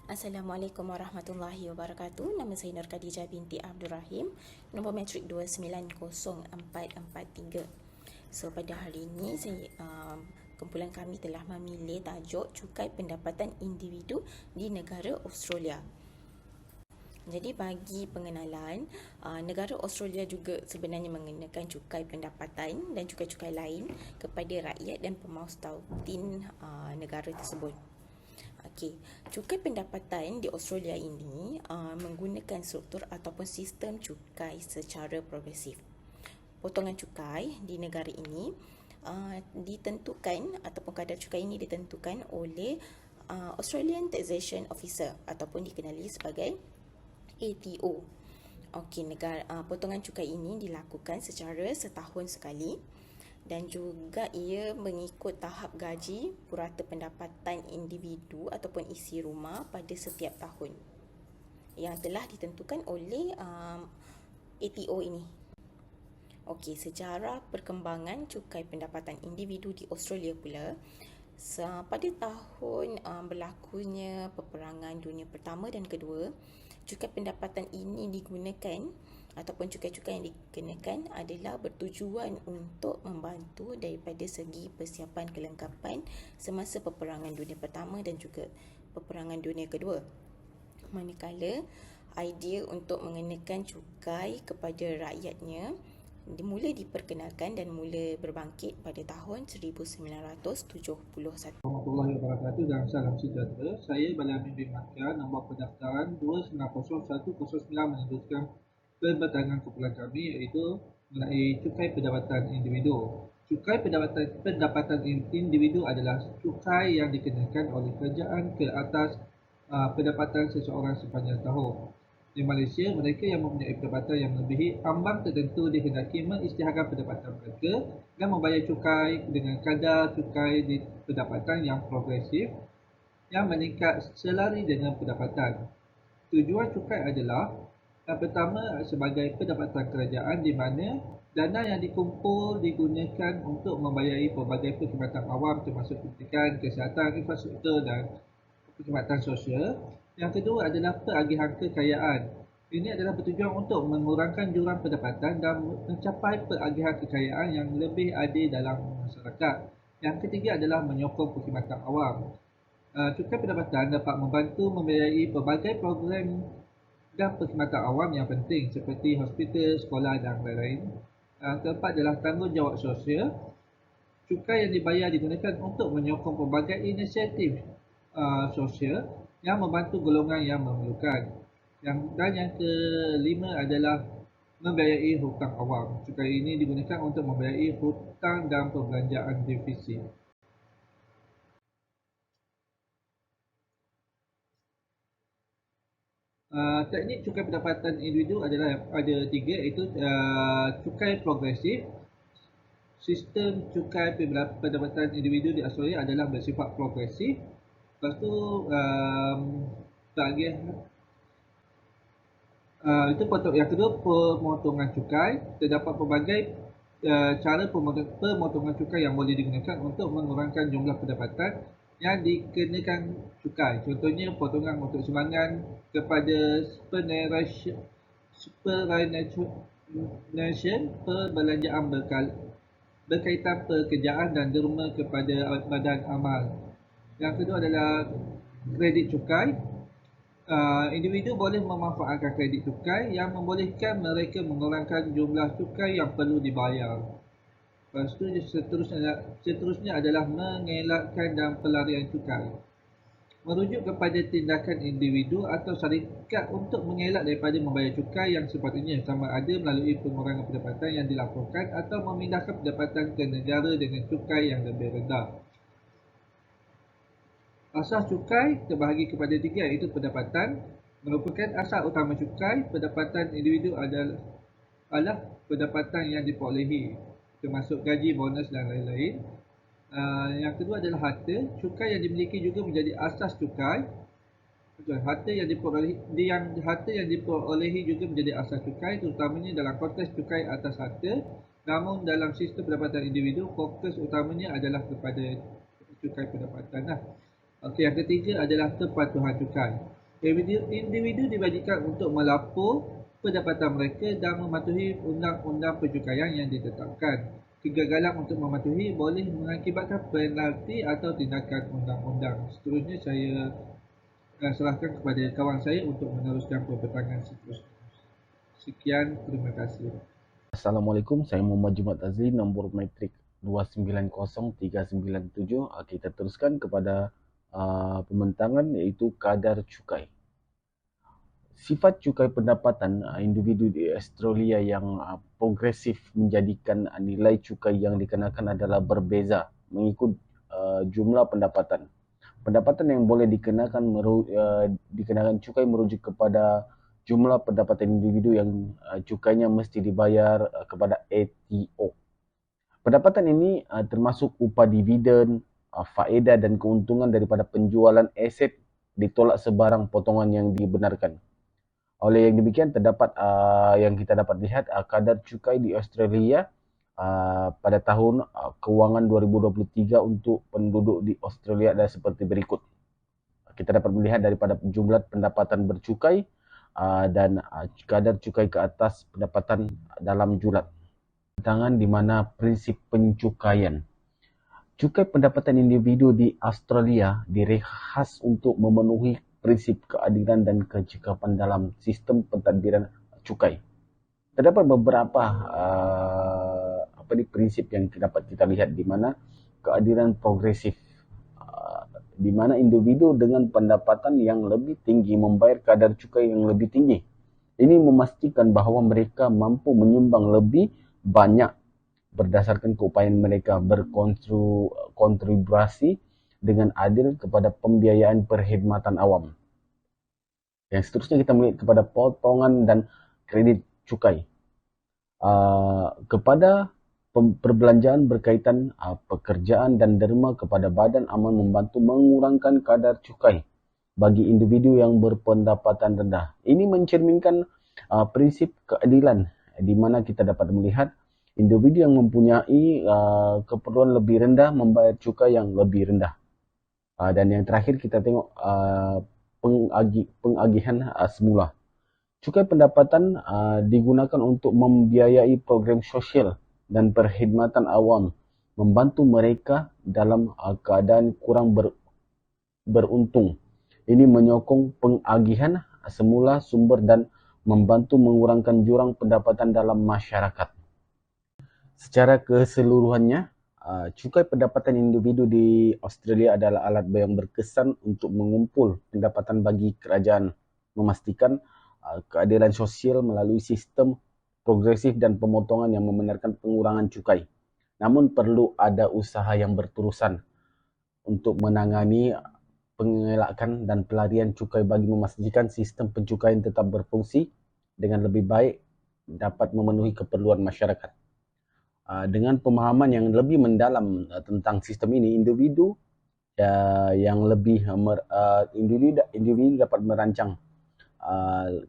Assalamualaikum warahmatullahi wabarakatuh. Nama saya Nur Khadijah binti Abdul Rahim. Nombor metrik 290443. So pada hari ini kumpulan kami telah memilih tajuk cukai pendapatan individu di negara Australia. Jadi bagi pengenalan, negara Australia juga sebenarnya mengenakan cukai pendapatan dan cukai-cukai lain kepada rakyat dan pemaus tautin negara tersebut. Okey, cukai pendapatan di Australia ini menggunakan struktur ataupun sistem cukai secara progresif. Potongan cukai di negara ini ditentukan ataupun kadar cukai ini ditentukan oleh Australian Taxation Officer ataupun dikenali sebagai ATO. Okey, potongan cukai ini dilakukan secara setahun sekali dan juga ia mengikut tahap gaji purata pendapatan individu ataupun isi rumah pada setiap tahun yang telah ditentukan oleh ATO ini. Okey, sejarah perkembangan cukai pendapatan individu di Australia pula, pada tahun berlakunya peperangan dunia pertama dan kedua, cukai pendapatan ini digunakan ataupun cukai-cukai yang dikenakan adalah bertujuan untuk membantu daripada segi persiapan kelengkapan semasa peperangan dunia pertama dan juga peperangan dunia kedua. Manakala idea untuk mengenakan cukai kepada rakyatnya mula diperkenalkan dan mula berbangkit pada tahun 1971. Warahmatullahi wabarakatuh dan salam sejahtera. Saya Balamin bin Makkah, nombor pendaftaran 290109 menyebutkan perbatangan kumpulan kami iaitu mengenai cukai pendapatan individu. Cukai pendapatan individu adalah cukai yang dikenakan oleh kerajaan ke atas pendapatan seseorang sepanjang tahun. Di Malaysia, mereka yang mempunyai pendapatan yang melebihi ambang tertentu dikehendaki mengisytiharkan pendapatan mereka dan membayar cukai dengan kadar cukai di pendapatan yang progresif yang meningkat selari dengan pendapatan. Tujuan cukai adalah yang pertama sebagai pendapatan kerajaan di mana dana yang dikumpul digunakan untuk membayari pelbagai perkhidmatan awam termasuk pendidikan, kesihatan, infrastruktur dan perkhidmatan sosial. Yang kedua adalah peragihan kekayaan. Ini adalah bertujuan untuk mengurangkan jurang pendapatan dan mencapai peragihan kekayaan yang lebih adil dalam masyarakat. Yang ketiga adalah menyokong perkhidmatan awam. Cukai pendapatan dapat membantu membiayai pelbagai program dan perkhidmatan awam yang penting seperti hospital, sekolah dan lain-lain. Keempat adalah tanggungjawab sosial. Cukai yang dibayar digunakan untuk menyokong pelbagai inisiatif sosial yang membantu golongan yang memerlukan. Dan yang kelima adalah membiayai hutang awam. Cukai ini digunakan untuk membiayai hutang dan perbelanjaan defisit. Teknik cukai pendapatan individu adalah ada tiga, iaitu cukai progresif. Sistem cukai pendapatan individu di Australia adalah bersifat progresif. Lepas tu itu yang kedua, pemotongan cukai. Terdapat pelbagai cara pemotongan cukai yang boleh digunakan untuk mengurangkan jumlah pendapatan yang dikenakan cukai. Contohnya potongan untuk sumbangan kepada superannuation, perbelanjaan berkaitan pekerjaan dan derma kepada badan amal. Yang kedua adalah kredit cukai. Individu boleh memanfaatkan kredit cukai yang membolehkan mereka mengurangkan jumlah cukai yang perlu dibayar. Lepas tu seterusnya adalah mengelakkan dan pelarian cukai. Merujuk kepada tindakan individu atau syarikat untuk mengelak daripada membayar cukai yang sepatutnya, sama ada melalui pengurangan pendapatan yang dilaporkan atau memindahkan pendapatan ke negara dengan cukai yang lebih rendah. Asas cukai terbahagi kepada tiga, iaitu pendapatan merupakan asas utama cukai. Pendapatan individu adalah pendapatan yang diperolehi termasuk gaji, bonus dan lain-lain. Yang kedua adalah harta. Cukai yang dimiliki juga menjadi asas cukai. Harta yang diperolehi juga menjadi asas cukai, terutamanya dalam konteks cukai atas harta. Namun dalam sistem pendapatan individu, fokus utamanya adalah kepada cukai pendapatan. Okey, yang ketiga adalah kepatuhan cukai. Individu dibajikan untuk melapor pendapatan mereka dan mematuhi undang-undang pencukaian yang ditetapkan. Kegagalan untuk mematuhi boleh mengakibatkan penalti atau tindakan undang-undang. Seterusnya saya serahkan kepada kawan saya untuk meneruskan perbincangan seterusnya. Sekian, terima kasih. Assalamualaikum, saya Muhammad Jumat Azli, nombor matrik 290397. Kita teruskan kepada pembentangan iaitu kadar cukai. Sifat cukai pendapatan individu di Australia yang progresif menjadikan nilai cukai yang dikenakan adalah berbeza mengikut jumlah pendapatan. Pendapatan yang boleh dikenakan cukai merujuk kepada jumlah pendapatan individu yang cukainya mesti dibayar kepada ATO. Pendapatan ini termasuk upah dividen, faedah dan keuntungan daripada penjualan aset ditolak sebarang potongan yang dibenarkan. Oleh yang demikian, terdapat yang kita dapat lihat kadar cukai di Australia pada tahun kewangan 2023 untuk penduduk di Australia adalah seperti berikut. Kita dapat melihat daripada jumlah pendapatan bercukai dan kadar cukai ke atas pendapatan dalam julat. Tangan di mana prinsip pencukaian. Cukai pendapatan individu di Australia direhas untuk memenuhi prinsip keadilan dan kecekapan dalam sistem pentadbiran cukai. Terdapat beberapa prinsip yang dapat kita lihat di mana keadilan progresif, di mana individu dengan pendapatan yang lebih tinggi membayar kadar cukai yang lebih tinggi. Ini memastikan bahawa mereka mampu menyumbang lebih banyak berdasarkan keupayaan mereka berkontribusi dengan adil kepada pembiayaan perkhidmatan awam. Yang seterusnya kita melihat kepada potongan dan kredit cukai. Kepada perbelanjaan berkaitan pekerjaan dan derma kepada badan aman membantu mengurangkan kadar cukai bagi individu yang berpendapatan rendah. Ini mencerminkan prinsip keadilan di mana kita dapat melihat individu yang mempunyai keperluan lebih rendah membayar cukai yang lebih rendah. Dan yang terakhir kita tengok pengagihan semula. Cukai pendapatan digunakan untuk membiayai program sosial dan perkhidmatan awam, membantu mereka dalam keadaan kurang beruntung. Ini menyokong pengagihan semula sumber dan membantu mengurangkan jurang pendapatan dalam masyarakat. Secara keseluruhannya, cukai pendapatan individu di Australia adalah alat yang berkesan untuk mengumpul pendapatan bagi kerajaan, memastikan keadilan sosial melalui sistem progresif dan pemotongan yang membenarkan pengurangan cukai. Namun perlu ada usaha yang berterusan untuk menangani pengelakan dan pelarian cukai bagi memastikan sistem pencukaian tetap berfungsi dengan lebih baik dapat memenuhi keperluan masyarakat. Dengan pemahaman yang lebih mendalam tentang sistem ini, individu dapat merancang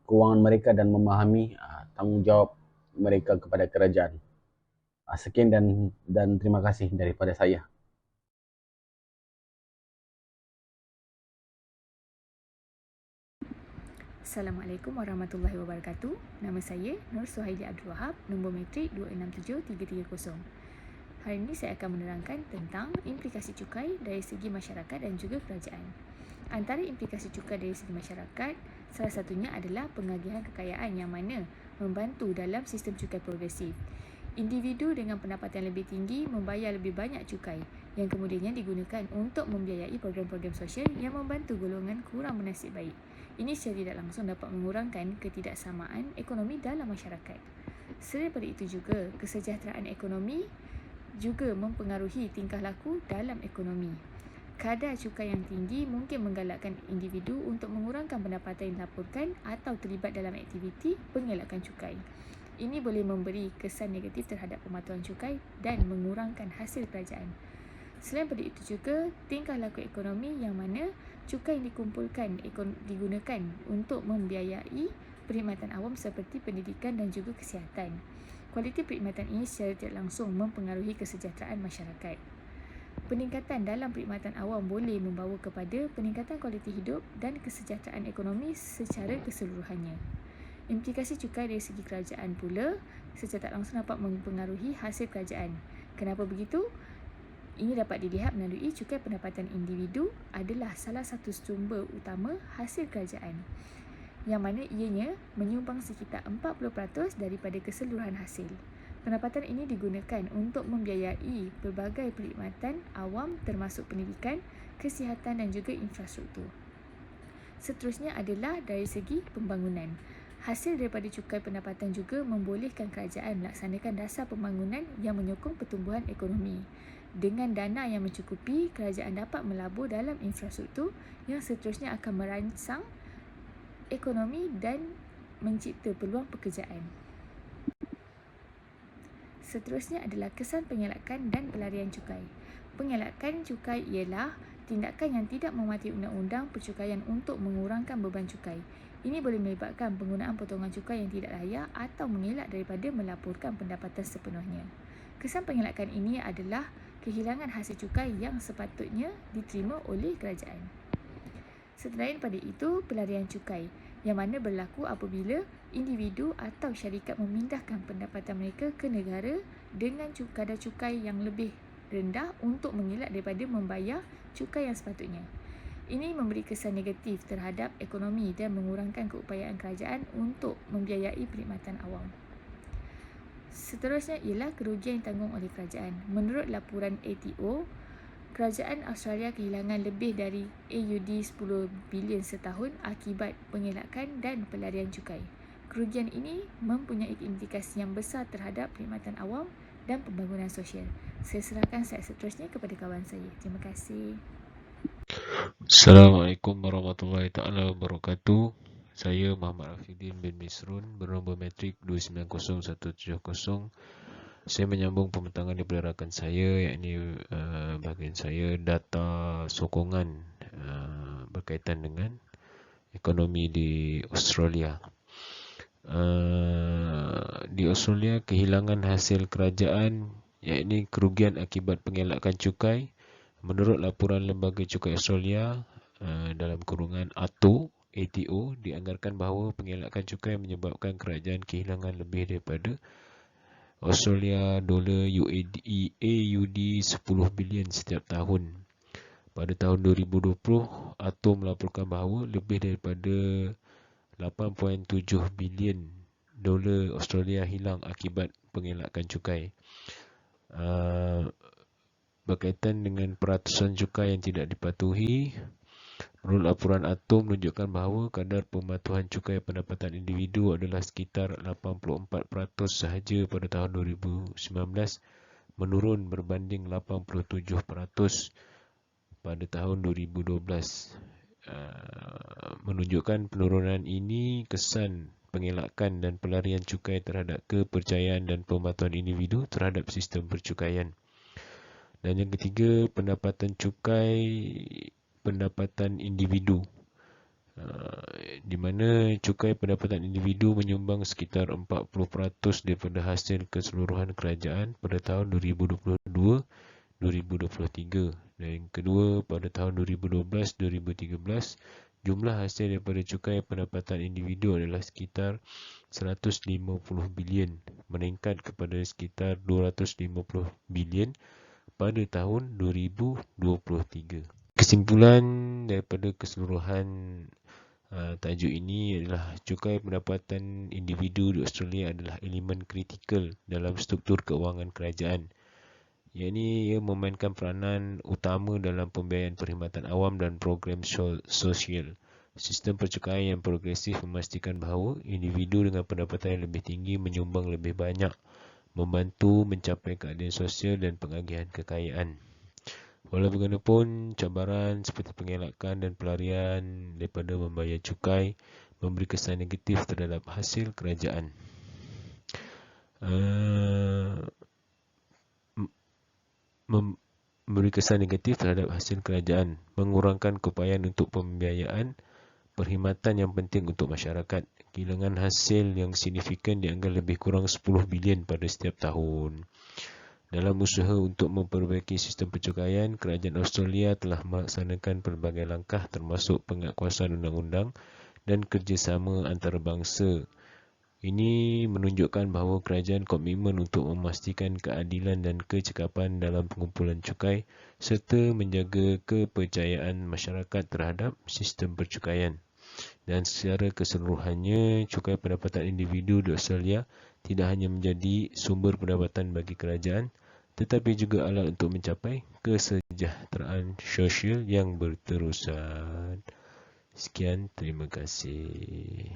kewangan mereka dan memahami tanggungjawab mereka kepada kerajaan. Sekian dan terima kasih daripada saya. Assalamualaikum warahmatullahi wabarakatuh. Nama saya Nur Suhaili Abdul Wahab, nombor matrik 267330. Hari ini saya akan menerangkan tentang implikasi cukai dari segi masyarakat dan juga kerajaan. Antara implikasi cukai dari segi masyarakat, salah satunya adalah pengagihan kekayaan yang mana membantu dalam sistem cukai progresif. Individu dengan pendapatan lebih tinggi membayar lebih banyak cukai yang kemudiannya digunakan untuk membiayai program-program sosial yang membantu golongan kurang bernasib baik. Ini secara tidak langsung dapat mengurangkan ketidaksamaan ekonomi dalam masyarakat. Selain daripada itu juga, kesejahteraan ekonomi juga mempengaruhi tingkah laku dalam ekonomi. Kadar cukai yang tinggi mungkin menggalakkan individu untuk mengurangkan pendapatan yang dilaporkan atau terlibat dalam aktiviti pengelakan cukai. Ini boleh memberi kesan negatif terhadap pematuhan cukai dan mengurangkan hasil kerajaan. Selain daripada itu juga, tingkah laku ekonomi yang mana cukai yang digunakan untuk membiayai perkhidmatan awam seperti pendidikan dan juga kesihatan. Kualiti perkhidmatan ini secara tidak langsung mempengaruhi kesejahteraan masyarakat. Peningkatan dalam perkhidmatan awam boleh membawa kepada peningkatan kualiti hidup dan kesejahteraan ekonomi secara keseluruhannya. Implikasi cukai dari segi kerajaan pula secara tak langsung dapat mempengaruhi hasil kerajaan. Kenapa begitu? Ini dapat dilihat melalui cukai pendapatan individu adalah salah satu sumber utama hasil kerajaan, yang mana ianya menyumbang sekitar 40% daripada keseluruhan hasil. Pendapatan ini digunakan untuk membiayai pelbagai perkhidmatan awam termasuk pendidikan, kesihatan dan juga infrastruktur. Seterusnya adalah dari segi pembangunan. Hasil daripada cukai pendapatan juga membolehkan kerajaan melaksanakan dasar pembangunan yang menyokong pertumbuhan ekonomi. Dengan dana yang mencukupi, kerajaan dapat melabur dalam infrastruktur yang seterusnya akan merangsang ekonomi dan mencipta peluang pekerjaan. Seterusnya adalah kesan pengelakan dan pelarian cukai. Pengelakan cukai ialah tindakan yang tidak mematuhi undang-undang percukaian untuk mengurangkan beban cukai. Ini boleh melibatkan penggunaan potongan cukai yang tidak layak atau mengelak daripada melaporkan pendapatan sepenuhnya. Kesan pengelakan ini adalah kehilangan hasil cukai yang sepatutnya diterima oleh kerajaan. Selain pada itu, pelarian cukai yang mana berlaku apabila individu atau syarikat memindahkan pendapatan mereka ke negara dengan kadar cukai yang lebih rendah untuk mengelak daripada membayar cukai yang sepatutnya. Ini memberi kesan negatif terhadap ekonomi dan mengurangkan keupayaan kerajaan untuk membiayai perkhidmatan awam. Seterusnya ialah kerugian yang ditanggung oleh kerajaan. Menurut laporan ATO, kerajaan Australia kehilangan lebih dari AUD 10 bilion setahun akibat pengelakan dan pelarian cukai. Kerugian ini mempunyai implikasi yang besar terhadap perkhidmatan awam dan pembangunan sosial. Saya serahkan slide seterusnya kepada kawan saya. Terima kasih. Assalamualaikum warahmatullahi taala wabarakatuh. Saya Muhammad Afiuddin bin Misrun bernombor metrik 290170. Saya menyambung pembentangan daripada rakan saya, iaitu bahagian saya data sokongan berkaitan dengan ekonomi di Australia. Di Australia, kehilangan hasil kerajaan, iaitu kerugian akibat pengelakan cukai. Menurut laporan Lembaga Cukai Australia dalam kurungan ATO, dianggarkan bahawa pengelakan cukai menyebabkan kerajaan kehilangan lebih daripada Australia dolar AUD 10 bilion setiap tahun. Pada tahun 2020, ATO melaporkan bahawa lebih daripada 8.7 bilion dolar Australia hilang akibat pengelakan cukai. Berkaitan dengan peratusan cukai yang tidak dipatuhi, menurut laporan ATO menunjukkan bahawa kadar pematuhan cukai pendapatan individu adalah sekitar 84% sahaja pada tahun 2019, menurun berbanding 87% pada tahun 2012. Menunjukkan penurunan ini kesan pengelakan dan pelarian cukai terhadap kepercayaan dan pematuhan individu terhadap sistem percukaian. Dan yang ketiga, pendapatan cukai pendapatan individu, di mana cukai pendapatan individu menyumbang sekitar 40% daripada hasil keseluruhan kerajaan pada tahun 2022-2023. Dan yang kedua, pada tahun 2012-2013, jumlah hasil daripada cukai pendapatan individu adalah sekitar 150 bilion, meningkat kepada sekitar 250 bilion pada tahun 2023. Kesimpulan daripada keseluruhan tajuk ini adalah cukai pendapatan individu di Australia adalah elemen kritikal dalam struktur keuangan kerajaan. Ia memainkan peranan utama dalam pembiayaan perkhidmatan awam dan program sosial. Sistem percukaian yang progresif memastikan bahawa individu dengan pendapatan yang lebih tinggi menyumbang lebih banyak, membantu mencapai keadilan sosial dan pengagihan kekayaan. Walau bagaimanapun, cabaran seperti pengelakan dan pelarian daripada membayar cukai memberi kesan negatif terhadap hasil kerajaan. Memberi kesan negatif terhadap hasil kerajaan, mengurangkan keupayaan untuk pembiayaan perkhidmatan yang penting untuk masyarakat. Kehilangan hasil yang signifikan dianggap lebih kurang 10 bilion pada setiap tahun. Dalam usaha untuk memperbaiki sistem percukaian, kerajaan Australia telah melaksanakan pelbagai langkah termasuk penguatkuasaan undang-undang dan kerjasama antarabangsa. Ini menunjukkan bahawa kerajaan komitmen untuk memastikan keadilan dan kecekapan dalam pengumpulan cukai serta menjaga kepercayaan masyarakat terhadap sistem percukaian. Dan secara keseluruhannya, cukai pendapatan individu di Australia tidak hanya menjadi sumber pendapatan bagi kerajaan, tetapi juga alat untuk mencapai kesejahteraan sosial yang berterusan. Sekian, terima kasih.